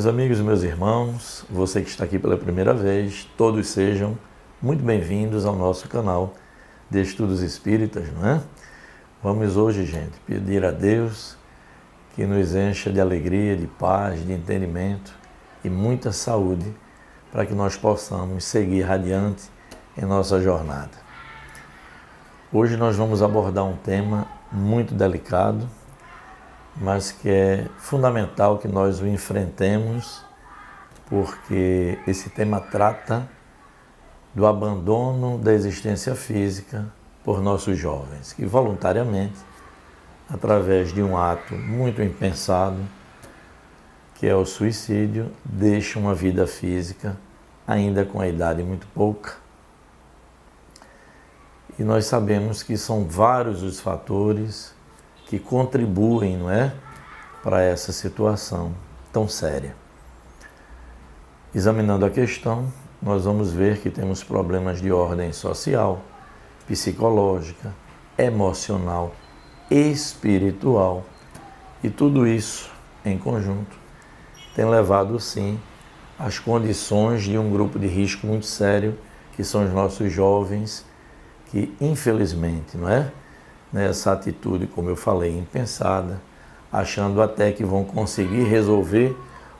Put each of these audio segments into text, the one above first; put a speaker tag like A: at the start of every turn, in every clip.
A: Meus amigos e meus irmãos, você que está aqui pela primeira vez, todos sejam muito bem-vindos ao nosso canal de Estudos Espíritas, não é? Vamos hoje, gente, pedir a Deus que nos encha de alegria, de paz, de entendimento e muita saúde para que nós possamos seguir adiante em nossa jornada. Hoje nós vamos abordar um tema muito delicado, mas que é fundamental que nós o enfrentemos, porque esse tema trata do abandono da existência física por nossos jovens, que voluntariamente, através de um ato muito impensado, que é o suicídio, deixam uma vida física, ainda com a idade muito pouca. E nós sabemos que são vários os fatores que contribuem, não é, para essa situação tão séria. Examinando a questão, nós vamos ver que temos problemas de ordem social, psicológica, emocional, espiritual, e tudo isso em conjunto tem levado, sim, às condições de um grupo de risco muito sério, que são os nossos jovens, que infelizmente, não é, nessa atitude, como eu falei, impensada, achando até que vão conseguir resolver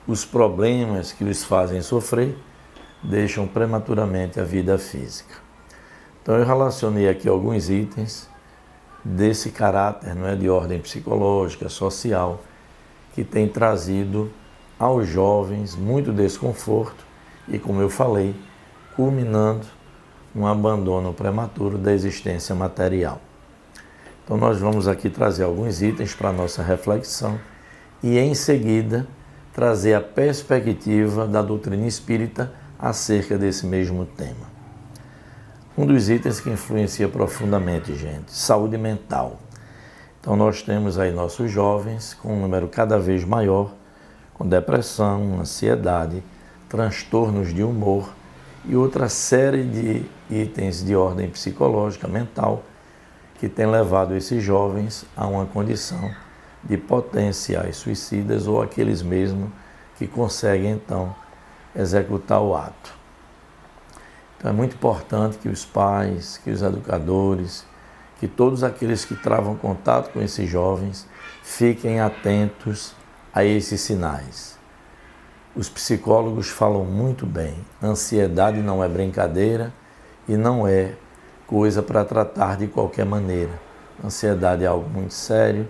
A: os problemas que os fazem sofrer, deixam prematuramente a vida física. Então eu relacionei aqui alguns itens desse caráter, não é, de ordem psicológica, social, que tem trazido aos jovens muito desconforto e, como eu falei, culminando um abandono prematuro da existência material. Então nós vamos aqui trazer alguns itens para a nossa reflexão e em seguida trazer a perspectiva da doutrina espírita acerca desse mesmo tema. Um dos itens que influencia profundamente, gente, saúde mental. Então nós temos aí nossos jovens com um número cada vez maior, com depressão, ansiedade, transtornos de humor e outra série de itens de ordem psicológica, mental, que tem levado esses jovens a uma condição de potenciais suicidas ou aqueles mesmo que conseguem, então, executar o ato. Então é muito importante que os pais, que os educadores, que todos aqueles que travam contato com esses jovens fiquem atentos a esses sinais. Os psicólogos falam muito bem, ansiedade não é brincadeira e não é coisa para tratar de qualquer maneira. A ansiedade é algo muito sério,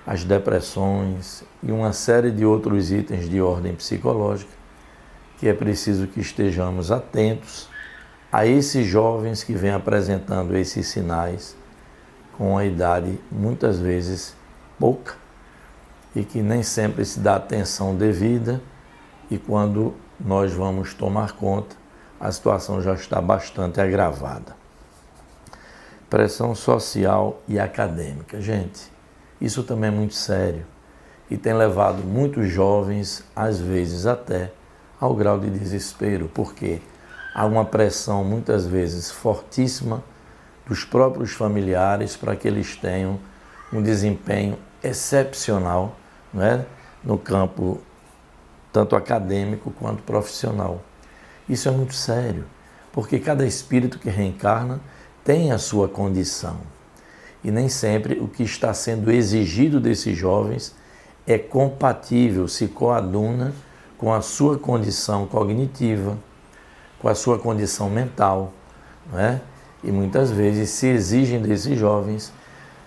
A: as depressões e uma série de outros itens de ordem psicológica que é preciso que estejamos atentos a esses jovens que vêm apresentando esses sinais com a idade muitas vezes pouca e que nem sempre se dá atenção devida e quando nós vamos tomar conta, a situação já está bastante agravada. Pressão social e acadêmica. Gente, isso também é muito sério e tem levado muitos jovens, às vezes até, ao grau de desespero, porque há uma pressão muitas vezes fortíssima dos próprios familiares para que eles tenham um desempenho excepcional, não é? No campo tanto acadêmico quanto profissional. Isso é muito sério, porque cada espírito que reencarna tem a sua condição. E nem sempre o que está sendo exigido desses jovens é compatível, se coaduna com a sua condição cognitiva, com a sua condição mental, não é? E muitas vezes se exigem desses jovens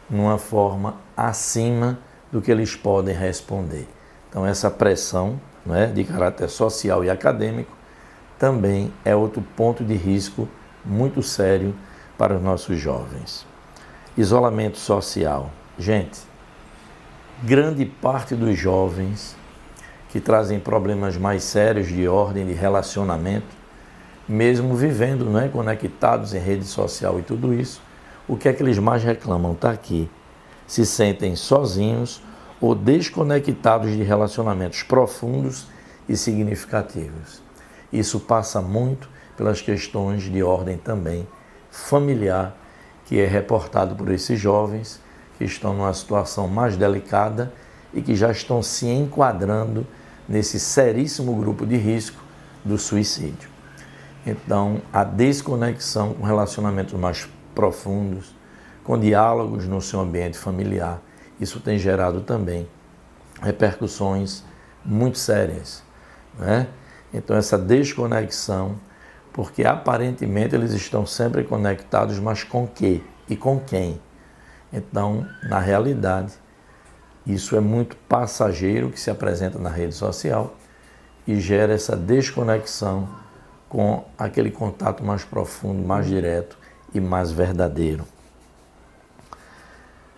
A: numa forma acima do que eles podem responder. Então essa pressão, não é, de caráter social e acadêmico também é outro ponto de risco muito sério para os nossos jovens. Isolamento social. Gente, grande parte dos jovens que trazem problemas mais sérios de ordem de relacionamento, mesmo vivendo, não é, conectados em rede social e tudo isso, o que é que eles mais reclamam? Está aqui. Se sentem sozinhos ou desconectados de relacionamentos profundos e significativos. Isso passa muito pelas questões de ordem também familiar, que é reportado por esses jovens que estão numa situação mais delicada e que já estão se enquadrando nesse seríssimo grupo de risco do suicídio. Então, a desconexão com relacionamentos mais profundos, com diálogos no seu ambiente familiar, isso tem gerado também repercussões muito sérias, né? Então, essa desconexão, porque aparentemente eles estão sempre conectados, mas com quê e com quem? Então, na realidade, isso é muito passageiro que se apresenta na rede social e gera essa desconexão com aquele contato mais profundo, mais direto e mais verdadeiro.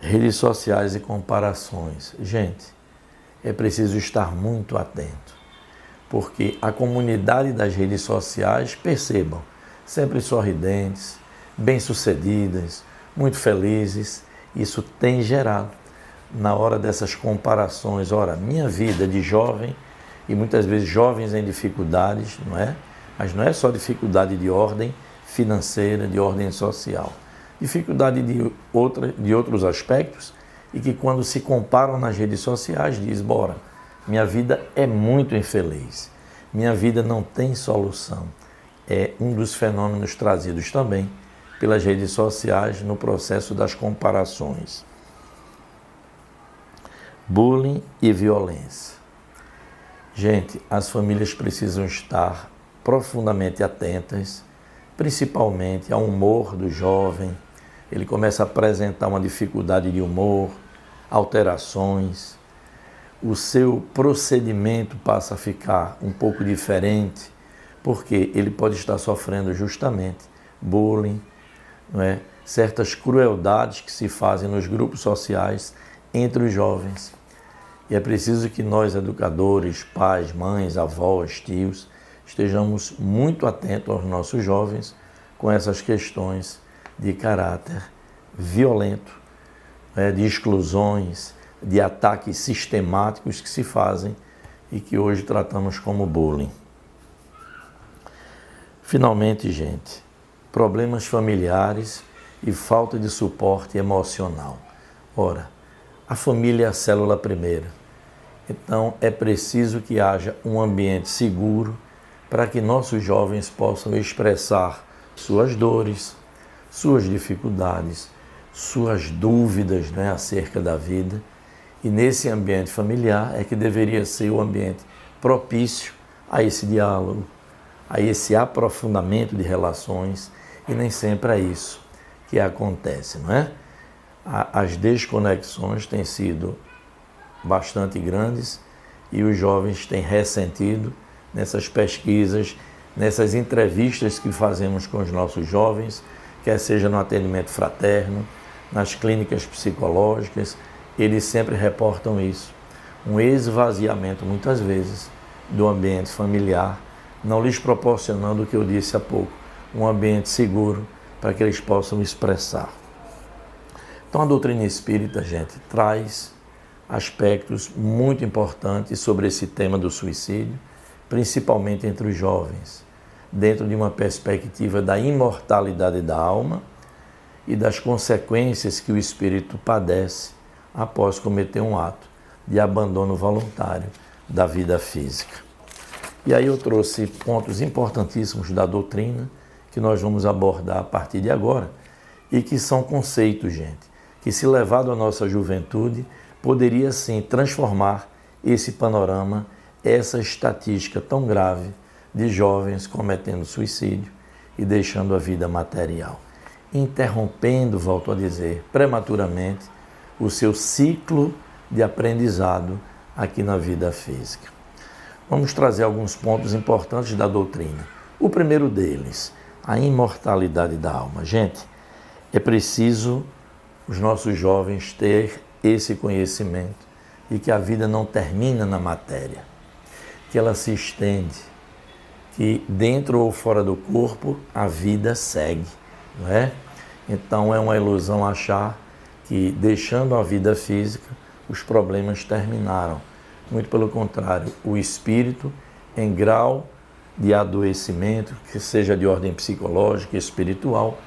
A: Redes sociais e comparações. Gente, é preciso estar muito atento, porque a comunidade das redes sociais, percebam, sempre sorridentes, bem-sucedidas, muito felizes, isso tem gerado, na hora dessas comparações, minha vida de jovem, e muitas vezes jovens em dificuldades, não é? Mas não é só dificuldade de ordem financeira, de ordem social, dificuldade de outros aspectos, e que quando se comparam nas redes sociais, diz, minha vida é muito infeliz, minha vida não tem solução. É um dos fenômenos trazidos também pelas redes sociais no processo das comparações. Bullying e violência. Gente, as famílias precisam estar profundamente atentas, principalmente ao humor do jovem. Ele começa a apresentar uma dificuldade de humor, alterações, o seu procedimento passa a ficar um pouco diferente, porque ele pode estar sofrendo justamente bullying, não é? Certas crueldades que se fazem nos grupos sociais entre os jovens. E é preciso que nós, educadores, pais, mães, avós, tios, estejamos muito atentos aos nossos jovens com essas questões de caráter violento, de exclusões, de ataques sistemáticos que se fazem e que hoje tratamos como bullying. Finalmente, gente, problemas familiares e falta de suporte emocional. A família é a célula primeira. Então, é preciso que haja um ambiente seguro para que nossos jovens possam expressar suas dores, suas dificuldades, suas dúvidas, acerca da vida. E nesse ambiente familiar é que deveria ser o ambiente propício a esse diálogo, a esse aprofundamento de relações, e nem sempre é isso que acontece, não é? As desconexões têm sido bastante grandes e os jovens têm ressentido nessas pesquisas, nessas entrevistas que fazemos com os nossos jovens, quer seja no atendimento fraterno, nas clínicas psicológicas, eles sempre reportam isso. Um esvaziamento, muitas vezes, do ambiente familiar, não lhes proporcionando o que eu disse há pouco, um ambiente seguro para que eles possam expressar. Então, a doutrina espírita, gente, traz aspectos muito importantes sobre esse tema do suicídio, principalmente entre os jovens, dentro de uma perspectiva da imortalidade da alma e das consequências que o espírito padece após cometer um ato de abandono voluntário da vida física. E aí eu trouxe pontos importantíssimos da doutrina que nós vamos abordar a partir de agora e que são conceitos, gente, que se levado à nossa juventude, poderia sim transformar esse panorama, essa estatística tão grave de jovens cometendo suicídio e deixando a vida material, interrompendo, volto a dizer, prematuramente o seu ciclo de aprendizado aqui na vida física. Vamos trazer alguns pontos importantes da doutrina. O primeiro deles, a imortalidade da alma. Gente, é preciso os nossos jovens ter esse conhecimento de que a vida não termina na matéria, que ela se estende, que dentro ou fora do corpo a vida segue, não é? Então é uma ilusão achar que deixando a vida física os problemas terminaram. Muito pelo contrário, o espírito em grau de adoecimento, que seja de ordem psicológica e espiritual,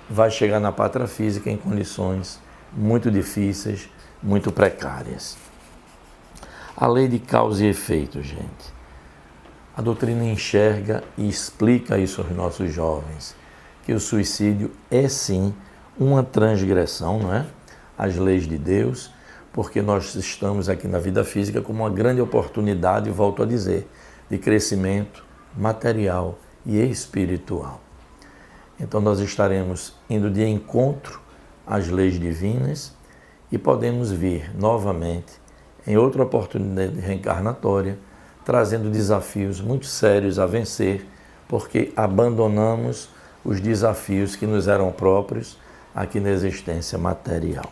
A: vai chegar na pátria física em condições muito difíceis, muito precárias. A lei de causa e efeito, gente. A doutrina enxerga e explica isso aos nossos jovens, que o suicídio é sim uma transgressão, não é? Às leis de Deus, porque nós estamos aqui na vida física como uma grande oportunidade, volto a dizer, de crescimento material e espiritual. Então nós estaremos indo de encontro às leis divinas e podemos vir novamente em outra oportunidade reencarnatória, trazendo desafios muito sérios a vencer, porque abandonamos os desafios que nos eram próprios aqui na existência material.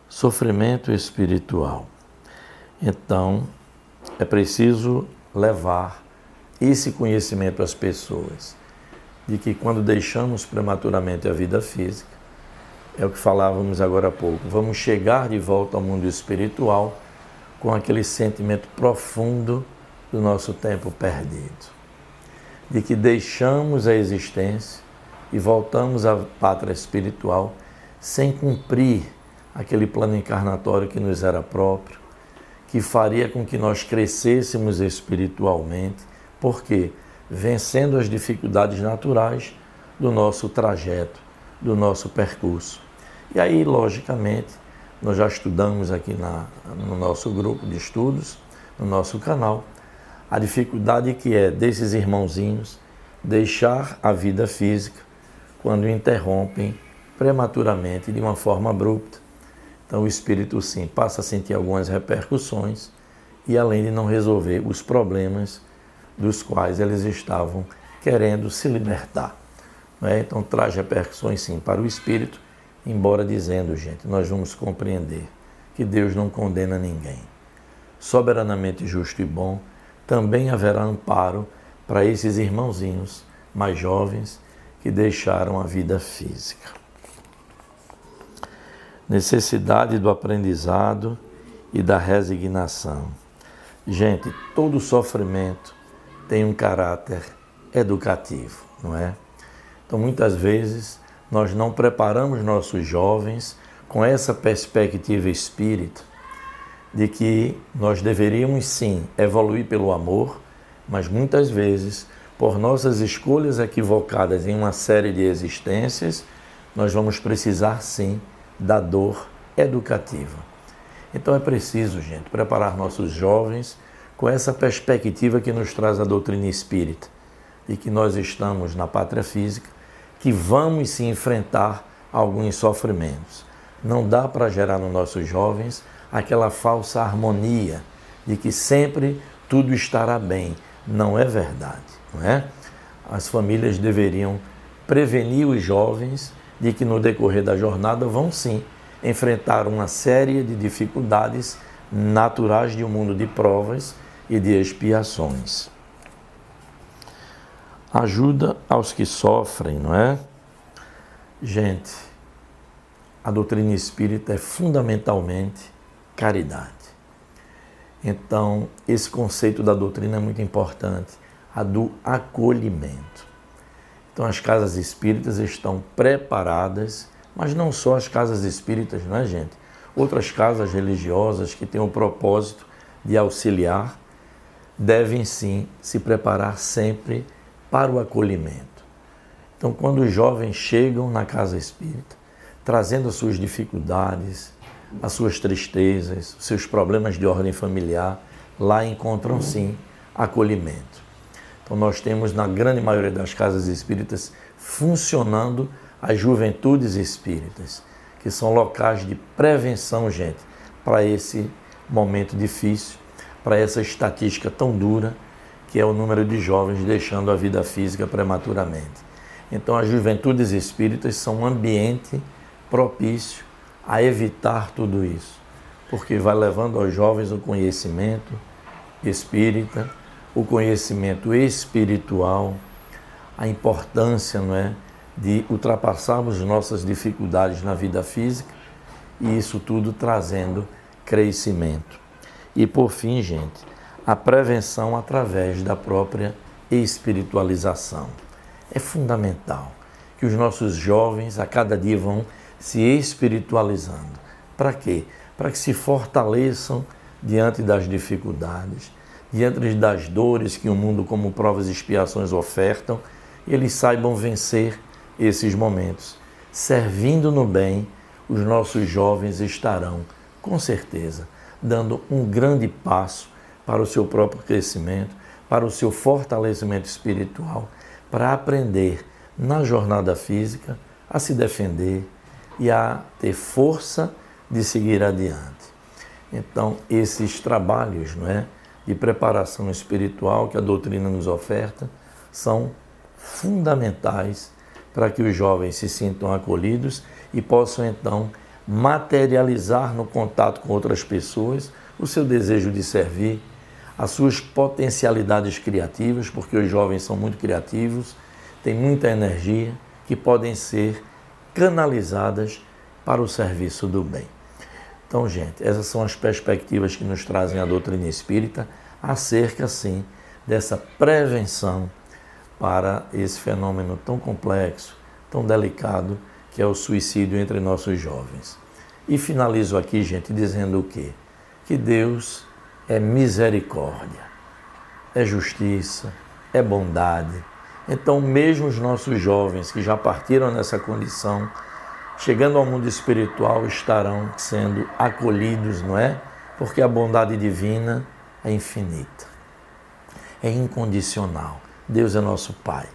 A: Sofrimento espiritual. Então, é preciso levar esse conhecimento às pessoas, de que quando deixamos prematuramente a vida física, é o que falávamos agora há pouco, vamos chegar de volta ao mundo espiritual com aquele sentimento profundo do nosso tempo perdido, de que deixamos a existência e voltamos à pátria espiritual sem cumprir aquele plano encarnatório que nos era próprio, que faria com que nós crescêssemos espiritualmente, porque vencendo as dificuldades naturais do nosso trajeto, do nosso percurso. E aí, logicamente, nós já estudamos aqui no nosso grupo de estudos, no nosso canal, a dificuldade que é desses irmãozinhos deixar a vida física quando interrompem prematuramente, de uma forma abrupta. Então o espírito sim passa a sentir algumas repercussões e além de não resolver os problemas dos quais eles estavam querendo se libertar. Não é? Então traz repercussões sim para o espírito, embora dizendo, gente, nós vamos compreender que Deus não condena ninguém. Soberanamente justo e bom, também haverá amparo para esses irmãozinhos mais jovens que deixaram a vida física. Necessidade do aprendizado e da resignação. Gente, todo sofrimento tem um caráter educativo, não é? Então, muitas vezes, nós não preparamos nossos jovens com essa perspectiva espírita de que nós deveríamos, sim, evoluir pelo amor, mas muitas vezes, por nossas escolhas equivocadas em uma série de existências, nós vamos precisar, sim, da dor educativa. Então é preciso, gente, preparar nossos jovens com essa perspectiva que nos traz a doutrina espírita, de que nós estamos na pátria física, que vamos se enfrentar alguns sofrimentos. Não dá para gerar nos nossos jovens aquela falsa harmonia de que sempre tudo estará bem. Não é verdade, não é? As famílias deveriam prevenir os jovens de que no decorrer da jornada vão sim enfrentar uma série de dificuldades naturais de um mundo de provas e de expiações. Ajuda aos que sofrem, não é? Gente, a doutrina espírita é fundamentalmente caridade. Então, esse conceito da doutrina é muito importante, a do acolhimento. Então, as casas espíritas estão preparadas, mas não só as casas espíritas, não é, gente? Outras casas religiosas que têm o propósito de auxiliar, devem sim se preparar sempre para o acolhimento. Então, quando os jovens chegam na casa espírita, trazendo as suas dificuldades, as suas tristezas, os seus problemas de ordem familiar, lá encontram sim acolhimento. Então nós temos na grande maioria das casas espíritas funcionando as juventudes espíritas, que são locais de prevenção, gente, para esse momento difícil, para essa estatística tão dura, que é o número de jovens deixando a vida física prematuramente. Então as juventudes espíritas são um ambiente propício a evitar tudo isso, porque vai levando aos jovens o conhecimento espírita, o conhecimento espiritual, a importância, não é, de ultrapassarmos nossas dificuldades na vida física e isso tudo trazendo crescimento. E por fim, gente, a prevenção através da própria espiritualização. É fundamental que os nossos jovens a cada dia vão se espiritualizando. Para quê? para que se fortaleçam diante das dificuldades, diante das dores que o mundo como provas e expiações ofertam, e eles saibam vencer esses momentos. Servindo no bem, os nossos jovens estarão, com certeza, dando um grande passo para o seu próprio crescimento, para o seu fortalecimento espiritual, para aprender na jornada física a se defender e a ter força de seguir adiante. Então, esses trabalhos, não é, de preparação espiritual que a doutrina nos oferta são fundamentais para que os jovens se sintam acolhidos e possam, então, materializar no contato com outras pessoas o seu desejo de servir, as suas potencialidades criativas, porque os jovens são muito criativos, têm muita energia, que podem ser canalizadas para o serviço do bem. Então, gente, essas são as perspectivas que nos trazem a doutrina espírita acerca, sim, dessa prevenção para esse fenômeno tão complexo, tão delicado, que é o suicídio entre nossos jovens. E finalizo aqui, gente, dizendo o quê? Que Deus é misericórdia, é justiça, é bondade. Então, mesmo os nossos jovens que já partiram nessa condição, chegando ao mundo espiritual, estarão sendo acolhidos, não é? Porque a bondade divina é infinita, é incondicional. Deus é nosso Pai.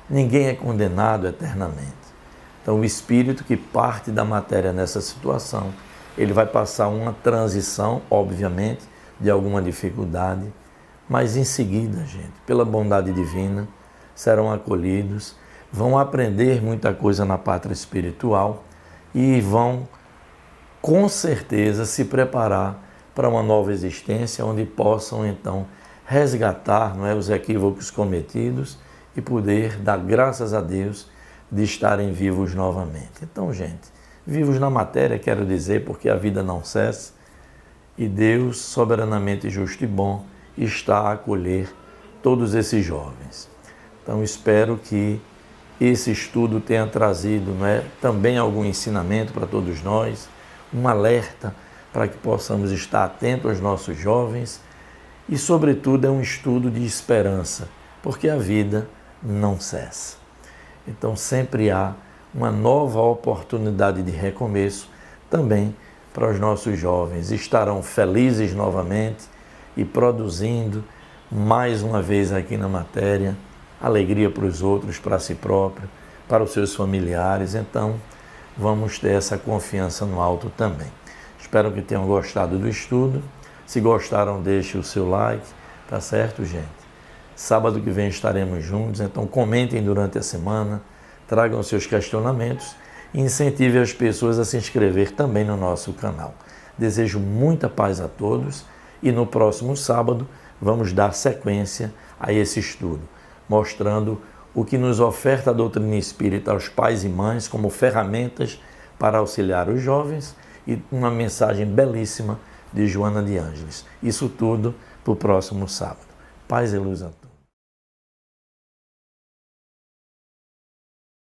A: Ninguém é condenado eternamente. Então, o espírito que parte da matéria nessa situação, ele vai passar uma transição, obviamente, de alguma dificuldade, mas em seguida, gente, pela bondade divina, serão acolhidos, vão aprender muita coisa na pátria espiritual e vão, com certeza, se preparar para uma nova existência, onde possam, então, resgatar, não é, os equívocos cometidos e poder dar graças a Deus de estarem vivos novamente. Então, gente, vivos na matéria, quero dizer, porque a vida não cessa e Deus, soberanamente justo e bom, está a acolher todos esses jovens. Então, espero que esse estudo tenha trazido, não é, também algum ensinamento para todos nós, um alerta para que possamos estar atentos aos nossos jovens e, sobretudo, é um estudo de esperança, porque a vida não cessa. Então, sempre há uma nova oportunidade de recomeço também para os nossos jovens. Estarão felizes novamente e produzindo, mais uma vez aqui na matéria, alegria para os outros, para si próprio, para os seus familiares. Então, vamos ter essa confiança no alto também. Espero que tenham gostado do estudo. Se gostaram, deixe o seu like, tá certo, gente? Sábado que vem estaremos juntos, então comentem durante a semana, tragam seus questionamentos e incentive as pessoas a se inscrever também no nosso canal. Desejo muita paz a todos e no próximo sábado vamos dar sequência a esse estudo, mostrando o que nos oferta a doutrina espírita aos pais e mães como ferramentas para auxiliar os jovens e uma mensagem belíssima de Joana de Ângeles. Isso tudo para o próximo sábado. Paz e luz a todos.